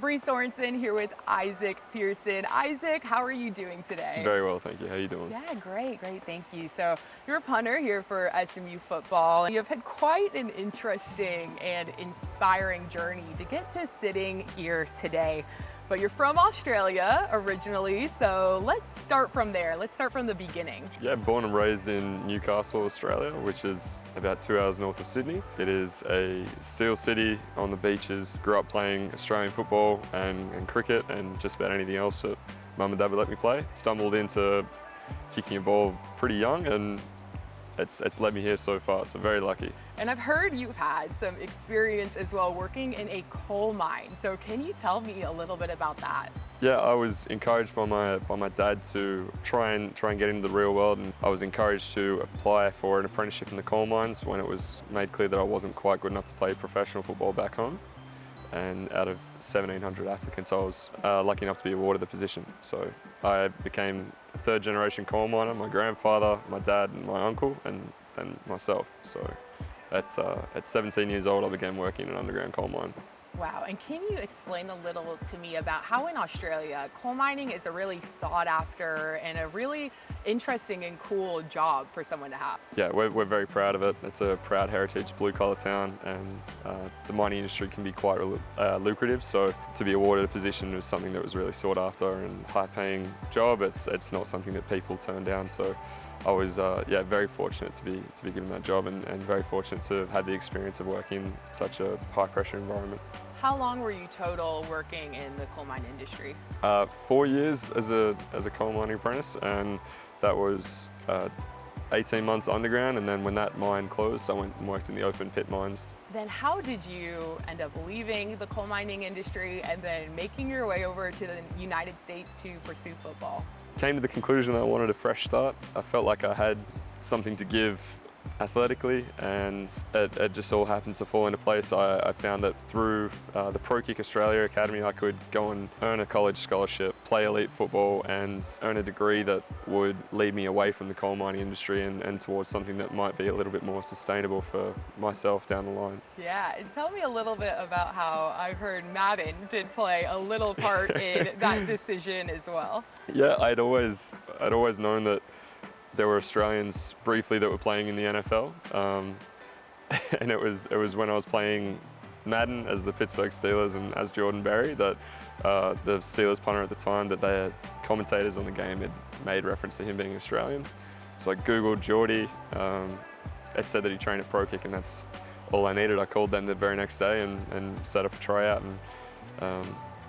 Bree Sorensen here with Isaac Pearson. Isaac, how are you doing today? Very well, thank you. How are you doing? Yeah, great, thank you. So you're a punter here for SMU football. You've had quite an interesting and inspiring journey to get to sitting here today. But you're from Australia originally, so let's start from there. Let's start from the beginning. Yeah, born and raised in Newcastle, Australia, which is about 2 hours north of Sydney. It is a steel city on the beaches. Grew up playing Australian football and cricket and just about anything else that mum and dad would let me play. Stumbled into kicking a ball pretty young, and it's led me here so far, so very lucky. And I've heard you've had some experience as well working in a coal mine. So can you tell me a little bit about that? Yeah, I was encouraged by my dad to try and get into the real world, and I was encouraged to apply for an apprenticeship in the coal mines when it was made clear that I wasn't quite good enough to play professional football back home. And out of 1,700 applicants, I was lucky enough to be awarded the position. So I became a third generation coal miner, my grandfather, my dad and my uncle, and myself. So at 17 years old, I began working in an underground coal mine. Wow, and can you explain a little to me about how in Australia, coal mining is a really sought after and a really interesting and cool job for someone to have? Yeah, we're very proud of it. It's a proud heritage blue collar town, and the mining industry can be quite lucrative. So to be awarded a position was something that was really sought after and high paying job. It's not something that people turn down. So I was very fortunate to be given that job, and very fortunate to have had the experience of working in such a high pressure environment. How long were you total working in the coal mine industry? 4 years as a coal mining apprentice, and that was 18 months underground, and then when that mine closed, I went and worked in the open pit mines. Then how did you end up leaving the coal mining industry and then making your way over to the United States to pursue football? Came to the conclusion that I wanted a fresh start. I felt like I had something to give athletically, and it just all happened to fall into place. I found that through the Pro Kick Australia Academy, I could go and earn a college scholarship, play elite football, and earn a degree that would lead me away from the coal mining industry and towards something that might be a little bit more sustainable for myself down the line. Yeah, and tell me a little bit about how I've heard Madden did play a little part in that decision as well. Yeah, I'd always known that there were Australians briefly that were playing in the NFL, and it was when I was playing Madden as the Pittsburgh Steelers and as Jordan Berry that the Steelers punter at the time, that their commentators on the game had made reference to him being Australian. So I googled Geordie. It said that he trained at Pro Kick, and that's all I needed. I called them the very next day and set up a tryout, and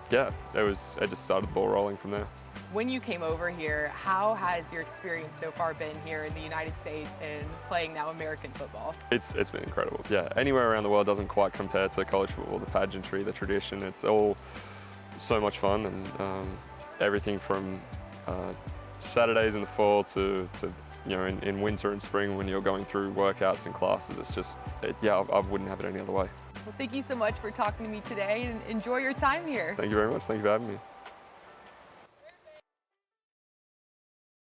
it just started the ball rolling from there. When you came over here, how has your experience so far been here in the United States and playing now American football? It's been incredible. Yeah, anywhere around the world doesn't quite compare to college football, the pageantry, the tradition. It's all so much fun, and everything from Saturdays in the fall to in winter and spring when you're going through workouts and classes. It's just, I wouldn't have it any other way. Well, thank you so much for talking to me today, and enjoy your time here. Thank you very much. Thank you for having me.